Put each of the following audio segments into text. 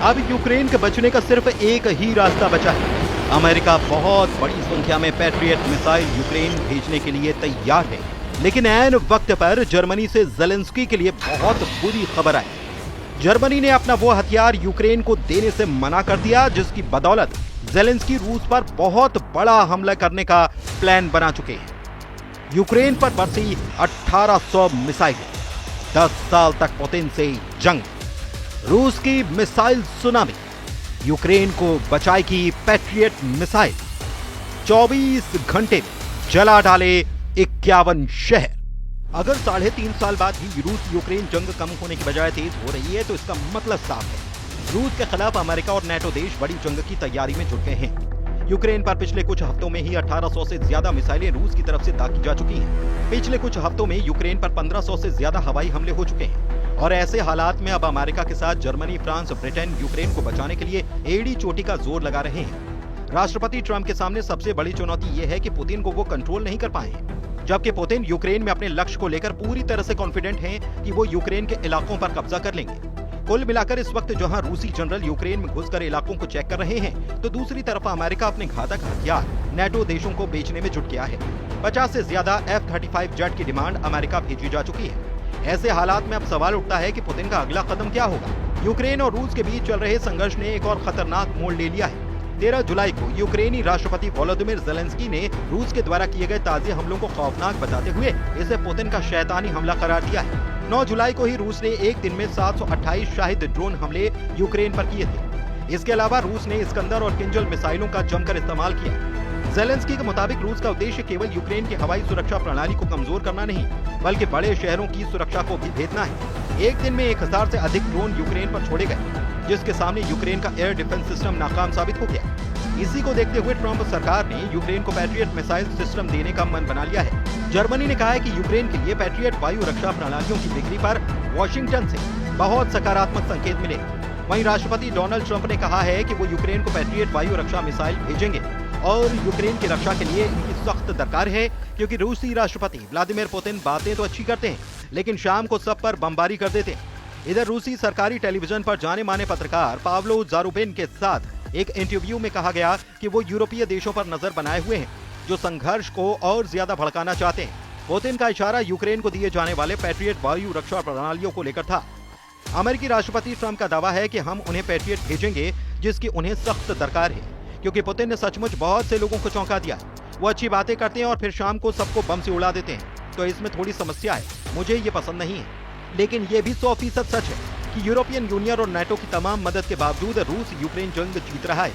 अब यूक्रेन के बचने का सिर्फ एक ही रास्ता बचा है। अमेरिका बहुत बड़ी संख्या में पैट्रियट मिसाइल यूक्रेन भेजने के लिए तैयार है, लेकिन ऐन वक्त पर जर्मनी से ज़ेलेंस्की के लिए बहुत बुरी खबर आई। जर्मनी ने अपना वो हथियार यूक्रेन को देने से मना कर दिया जिसकी बदौलत ज़ेलेंस्की रूस पर बहुत बड़ा हमला करने का प्लान बना चुके हैं। यूक्रेन पर बरसी 1800 मिसाइल, 10 साल तक पुतिन से जंग, रूस की मिसाइल सुनामी, यूक्रेन को बचाएगी पैट्रियट मिसाइल, 24 घंटे में जला डाले 51 शहर। अगर 3.5 साल बाद भी रूस यूक्रेन जंग कम होने की बजाय तेज हो रही है तो इसका मतलब साफ है, रूस के खिलाफ अमेरिका और नेटो देश बड़ी जंग की तैयारी में जुट गए हैं। यूक्रेन पर पिछले कुछ हफ्तों में ही 1800 से ज्यादा मिसाइलें रूस की तरफ से दागी जा चुकी हैं। पिछले कुछ हफ्तों में यूक्रेन पर 1500 से ज्यादा हवाई हमले हो चुके हैं और ऐसे हालात में अब अमेरिका के साथ जर्मनी, फ्रांस, ब्रिटेन यूक्रेन को बचाने के लिए एड़ी चोटी का जोर लगा रहे हैं। राष्ट्रपति ट्रंप के सामने सबसे बड़ी चुनौती यह है कि पुतिन को वो कंट्रोल नहीं कर पाए हैं, जबकि पुतिन यूक्रेन में अपने लक्ष्य को लेकर पूरी तरह से कॉन्फिडेंट हैं कि वो यूक्रेन के इलाकों पर कब्जा कर लेंगे। कुल मिलाकर इस वक्त जहां रूसी जनरल यूक्रेन में घुसकर इलाकों को चेक कर रहे हैं, तो दूसरी तरफ अमेरिका अपने घातक हथियार नेटो देशों को बेचने में जुट गया है। 50 से ज्यादा F-35 जेट की डिमांड अमेरिका भेजी जा चुकी है। ऐसे हालात में अब सवाल उठता है कि पुतिन का अगला कदम क्या होगा। यूक्रेन और रूस के बीच चल रहे संघर्ष ने एक और खतरनाक मोड़ ले लिया है। 13 जुलाई को यूक्रेनी राष्ट्रपति वोलोदिमिर ज़ेलेंस्की ने रूस के द्वारा किए गए ताज़े हमलों को खौफनाक बताते हुए इसे पुतिन का शैतानी हमला करार दिया है। 9 जुलाई को ही रूस ने एक दिन में 728 शाहिद ड्रोन हमले यूक्रेन पर किए थे। इसके अलावा रूस ने इस्कंदर और किंजल मिसाइलों का जमकर इस्तेमाल किया। ज़ेलेंस्की के मुताबिक रूस का उद्देश्य केवल यूक्रेन की हवाई सुरक्षा प्रणाली को कमजोर करना नहीं, बल्कि बड़े शहरों की सुरक्षा को भी भेदना है। एक दिन में 1000 से अधिक ड्रोन यूक्रेन पर छोड़े गए, जिसके सामने यूक्रेन का एयर डिफेंस सिस्टम नाकाम साबित हो गया। इसी को देखते हुए ट्रंप सरकार ने यूक्रेन को पैट्रियट मिसाइल सिस्टम देने का मन बना लिया है। जर्मनी ने कहा है कि यूक्रेन के लिए पैट्रियट वायु रक्षा प्रणालियों की बिक्री पर वॉशिंगटन से बहुत सकारात्मक संकेत मिले। वहीं राष्ट्रपति डोनाल्ड ट्रंप ने कहा है कि वो यूक्रेन को पैट्रियट वायु रक्षा मिसाइल भेजेंगे और यूक्रेन की रक्षा के लिए इनकी सख्त दरकार है, क्योंकि रूसी राष्ट्रपति व्लादिमीर पुतिन बातें तो अच्छी करते हैं, लेकिन शाम को सब पर बमबारी कर देते हैं। इधर रूसी सरकारी टेलीविजन पर जाने माने पत्रकार पाव्लो ज़ारुबिन के साथ एक इंटरव्यू में कहा गया कि वो यूरोपीय देशों पर नजर बनाए हुए हैं, जो संघर्ष को और ज्यादा भड़काना चाहते हैं। पुतिन का इशारा यूक्रेन को दिए जाने वाले पैट्रियट वायु रक्षा प्रणालियों को लेकर था। अमेरिकी राष्ट्रपति ट्रंप का दावा है कि हम उन्हें पैट्रियट भेजेंगे जिसकी उन्हें सख्त दरकार है, क्योंकि पुतिन ने सचमुच बहुत से लोगों को चौंका दिया। वो अच्छी बातें करते हैं और फिर शाम को सबको बम से उड़ा देते हैं, तो इसमें थोड़ी समस्या है, मुझे ये पसंद नहीं है। लेकिन ये भी 100% सच है कि यूरोपियन यूनियन और नेटो की तमाम मदद के बावजूद रूस यूक्रेन जंग जीत रहा है।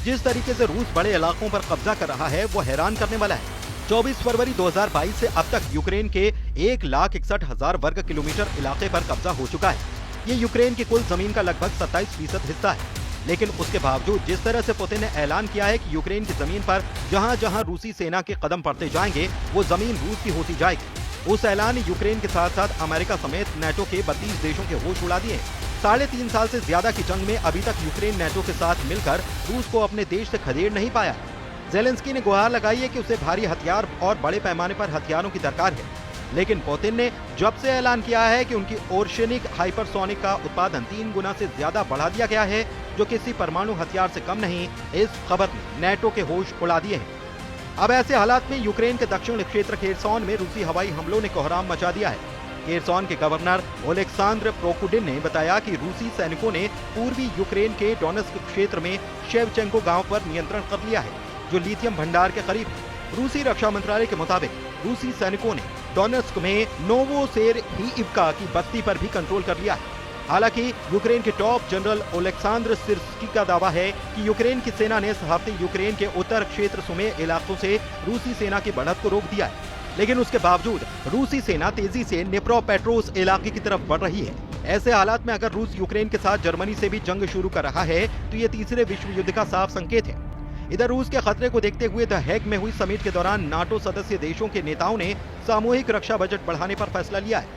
जिस तरीके से रूस बड़े इलाकों पर कब्जा कर रहा है वो हैरान करने वाला है। 24 फरवरी 2022 से अब तक यूक्रेन के 1,61,000 वर्ग किलोमीटर इलाके पर कब्जा हो चुका है। ये यूक्रेन की कुल जमीन का लगभग 27% हिस्सा है। लेकिन उसके बावजूद जिस तरह से पुतिन ने ऐलान किया है कि यूक्रेन की जमीन पर जहाँ जहाँ रूसी सेना के कदम पड़ते जाएंगे वो जमीन रूस की होती जाएगी, उस ऐलान ने यूक्रेन के साथ साथ अमेरिका समेत नेटो के 32 देशों के होश उड़ा दिए। 3.5 साल से ज्यादा की जंग में अभी तक यूक्रेन नेटो के साथ मिलकर रूस को अपने देश से खदेड़ नहीं पाया। ज़ेलेंस्की ने गुहार लगाई है कि उसे भारी हथियार और बड़े पैमाने पर हथियारों की दरकार है, लेकिन पुतिन ने जब से ऐलान किया है कि उनकी ओर्शेनिक हाइपरसोनिक का उत्पादन 3 गुना से ज्यादा बढ़ा दिया गया है, जो किसी परमाणु हथियार से कम नहीं, इस खबर ने नेटो के होश उड़ा दिए हैं। अब ऐसे हालात में यूक्रेन के दक्षिण क्षेत्र खेरसॉन में रूसी हवाई हमलों ने कोहराम मचा दिया है। खेरसॉन के गवर्नर ओलेक्सांद्र प्रोकुडिन ने बताया कि रूसी सैनिकों ने पूर्वी यूक्रेन के डोनेत्स्क क्षेत्र में शेवचेंको गांव पर नियंत्रण कर लिया है, जो लिथियम भंडार के करीब है। रूसी रक्षा मंत्रालय के मुताबिक रूसी सैनिकों ने डोनेत्स्क में नोवोसेरहिइवका की बस्ती पर भी कंट्रोल कर लिया है। हालांकि यूक्रेन के टॉप जनरल ओलेक्सांद्र सिर्स्की का दावा है कि यूक्रेन की सेना ने इस हफ्ते यूक्रेन के उत्तर क्षेत्र सुमे इलाकों से रूसी सेना की बढ़त को रोक दिया है, लेकिन उसके बावजूद रूसी सेना तेजी से निप्रोपेट्रोव्स्क इलाके की तरफ बढ़ रही है। ऐसे हालात में अगर रूस यूक्रेन के साथ जर्मनी से भी जंग शुरू कर रहा है तो ये तीसरे विश्व युद्ध का साफ संकेत है। इधर रूस के खतरे को देखते हुए द हेग में हुई समिट के दौरान नाटो सदस्य देशों के नेताओं ने सामूहिक रक्षा बजट बढ़ाने पर फैसला लिया है।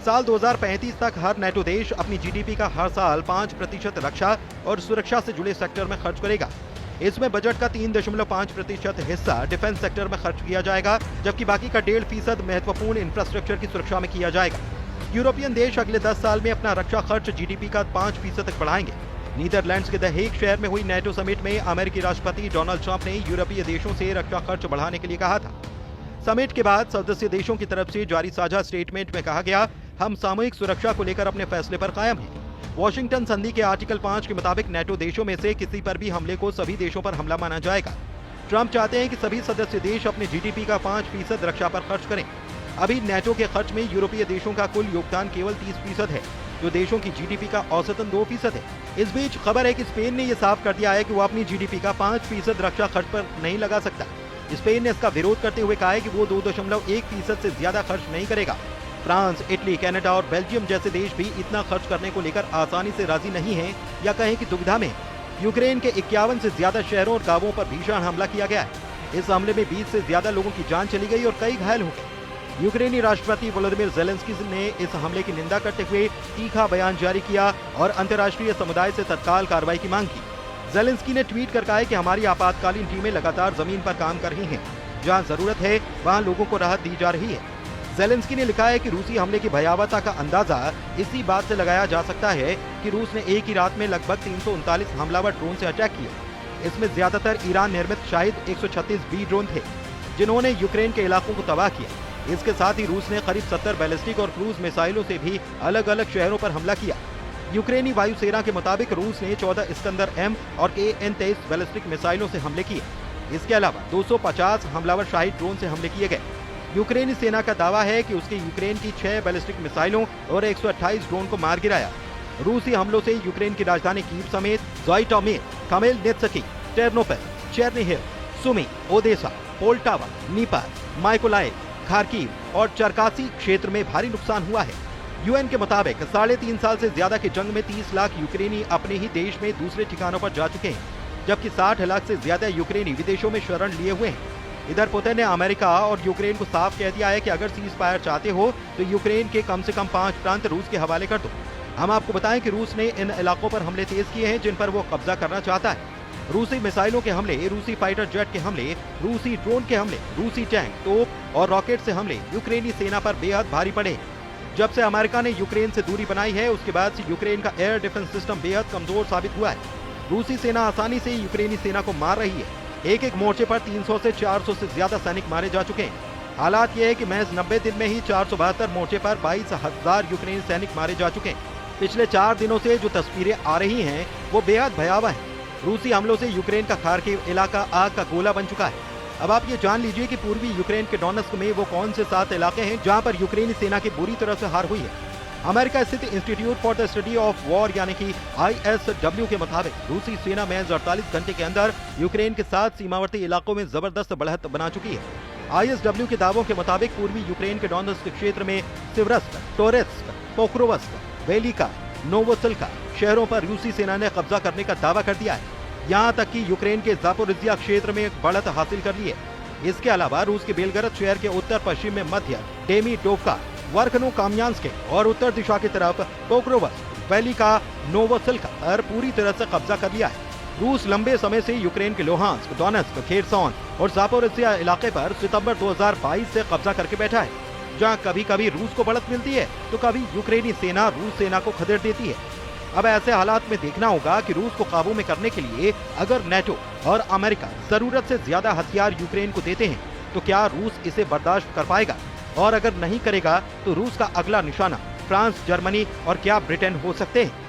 साल 2035 तक हर नेटो देश अपनी जीडीपी का हर साल 5% रक्षा और सुरक्षा से जुड़े सेक्टर में खर्च करेगा। इसमें बजट का 3.5% हिस्सा डिफेंस सेक्टर में खर्च किया जाएगा, जबकि बाकी का 1.5% महत्वपूर्ण इंफ्रास्ट्रक्चर की सुरक्षा में किया जाएगा। यूरोपियन देश अगले 10 साल में अपना रक्षा खर्च जीडीपी का 5% तक बढ़ाएंगे। नीदरलैंड्स के द हेग शहर में हुई नेटो समिट में अमेरिकी राष्ट्रपति डोनाल्ड ट्रंप ने यूरोपीय देशों से रक्षा खर्च बढ़ाने के लिए कहा था। समिट के बाद सदस्य देशों की तरफ से जारी साझा स्टेटमेंट में कहा गया, हम सामूहिक सुरक्षा को लेकर अपने फैसले पर कायम हैं। वॉशिंगटन संधि के आर्टिकल 5 के मुताबिक नेटो देशों में से किसी पर भी हमले को सभी देशों पर हमला माना जाएगा। ट्रंप चाहते हैं कि सभी सदस्य देश अपने जीडीपी का 5% रक्षा पर खर्च करें। अभी नेटो के खर्च में यूरोपीय देशों का कुल योगदान केवल 30% है, जो देशों की जीडीपी का औसतन 2% है। इस बीच खबर है कि स्पेन ने यह साफ कर दिया है कि वो अपनी जीडीपी का 5% रक्षा खर्च पर नहीं लगा सकता। स्पेन ने इसका विरोध करते हुए कहा है कि वो 2.1% से ज्यादा खर्च नहीं करेगा। फ्रांस, इटली, कनाडा और बेल्जियम जैसे देश भी इतना खर्च करने को लेकर आसानी से राजी नहीं हैं या कहें कि दुविधा में। यूक्रेन के 51 से ज्यादा शहरों और गांवों पर भीषण हमला किया गया है। इस हमले में 20 से ज्यादा लोगों की जान चली गई और कई घायल हो गए। यूक्रेनी राष्ट्रपति वोलोदिमीर ज़ेलेंस्की ने इस हमले की निंदा करते हुए तीखा बयान जारी किया और अंतर्राष्ट्रीय समुदाय से तत्काल कार्रवाई की मांग की। ज़ेलेंस्की ने ट्वीट कर कहा है कि हमारी आपातकालीन टीमें लगातार जमीन पर काम कर रही हैं। जहां जरूरत है वहां लोगों को राहत दी जा रही है। ज़ेलेंस्की ने लिखा है कि रूसी हमले की भयावहता का अंदाजा इसी बात से लगाया जा सकता है कि रूस ने एक ही रात में लगभग 339 हमलावर ड्रोन से अटैक किए। इसमें ज्यादातर ईरान निर्मित शाहिद 136 बी ड्रोन थे, जिन्होंने यूक्रेन के इलाकों को तबाह किया। इसके साथ ही रूस ने करीब 70 बैलिस्टिक और क्रूज मिसाइलों से भी अलग अलग शहरों पर हमला किया। यूक्रेनी वायुसेना के मुताबिक रूस ने 14 इस्कंदर M और KN-23 बैलिस्टिक मिसाइलों से हमले किए। इसके अलावा 250 हमलावर शाहिद ड्रोन से हमले किए गए। यूक्रेनी सेना का दावा है कि उसके यूक्रेन की 6 बैलिस्टिक मिसाइलों और 128 ड्रोन को मार गिराया। रूसी हमलों से यूक्रेन की राजधानी कीव समेत Zhytomyr, Khmelnytskyi, Ternopil, Chernihiv, Sumy, Odesa, Poltava, Dnipro, Mykolaiv, Kharkiv और चरकासी क्षेत्र में भारी नुकसान हुआ है। यूएन के मुताबिक 3.5 साल से ज्यादा की जंग में 30 लाख यूक्रेनी अपने ही देश में दूसरे ठिकानों पर जा चुके हैं, जबकि 60 लाख से ज्यादा यूक्रेनी विदेशों में शरण लिए हुए हैं। इधर पुतिन ने अमेरिका और यूक्रेन को साफ कह दिया है कि अगर सीज फायर चाहते हो तो यूक्रेन के कम से कम 5 प्रांत रूस के हवाले कर दो। हम आपको बताएं कि रूस ने इन इलाकों पर हमले तेज किए हैं जिन पर वो कब्जा करना चाहता है। रूसी मिसाइलों के हमले, रूसी फाइटर जेट के हमले, रूसी ड्रोन के हमले, रूसी टैंक, तोप और रॉकेट से हमले यूक्रेनी सेना पर बेहद भारी पड़े। जब से अमेरिका ने यूक्रेन से दूरी बनाई है, उसके बाद से यूक्रेन का एयर डिफेंस सिस्टम बेहद कमजोर साबित हुआ है। रूसी सेना आसानी से यूक्रेनी सेना को मार रही है। एक एक मोर्चे पर 300 से 400 से ज्यादा सैनिक मारे जा चुके हैं। हालात ये है कि महज 90 दिन में ही 472 मोर्चे पर 22,000 यूक्रेनी सैनिक मारे जा चुके हैं। पिछले 4 दिनों से जो तस्वीरें आ रही हैं वो बेहद भयावह है। रूसी हमलों से यूक्रेन का खार्किव इलाका आग का गोला बन चुका है। अब आप ये जान लीजिए कि पूर्वी यूक्रेन के डोनेत्स्क में वो कौन से 7 इलाके हैं जहां पर यूक्रेनी सेना की बुरी तरह से हार हुई है। अमेरिका स्थित institute for the study of war यानी कि ISW के मुताबिक रूसी सेना महज 48 घंटे के अंदर यूक्रेन के 7 सीमावर्ती इलाकों में जबरदस्त बढ़त बना चुकी है। ISW के दावों के मुताबिक पूर्वी यूक्रेन के डोनेत्स्क क्षेत्र में सिवरस्क, टोरेत्स्क, पोक्रोवस्क, वेलिका, नोवोसिल्का शहरों पर रूसी सेना ने कब्जा करने का दावा कर दिया है। यहाँ तक कि यूक्रेन के ज़ापोरिज़िया क्षेत्र में बढ़त हासिल कर ली है। इसके अलावा रूस के बेलगरद शहर के उत्तर पश्चिम में मध्य डेमिटोवका, वर्खनो काम्यान्स्क और उत्तर दिशा की तरफ पोक्रोवस्क, वेलिका, नोवोसिल्का पर पूरी तरह से कब्जा कर लिया है। रूस लंबे समय से यूक्रेन के लोहांस्क, डोनेत्स्क, खेरसोन और ज़ापोरिज़िया इलाके पर सितंबर 2022 से कब्जा करके बैठा है। जहाँ कभी कभी रूस को बढ़त मिलती है तो कभी यूक्रेनी सेना रूस सेना को खदेड़ देती है। अब ऐसे हालात में देखना होगा कि रूस को काबू में करने के लिए अगर नेटो और अमेरिका जरूरत से ज्यादा हथियार यूक्रेन को देते हैं तो क्या रूस इसे बर्दाश्त कर पाएगा, और अगर नहीं करेगा तो रूस का अगला निशाना फ्रांस, जर्मनी और क्या ब्रिटेन हो सकते हैं।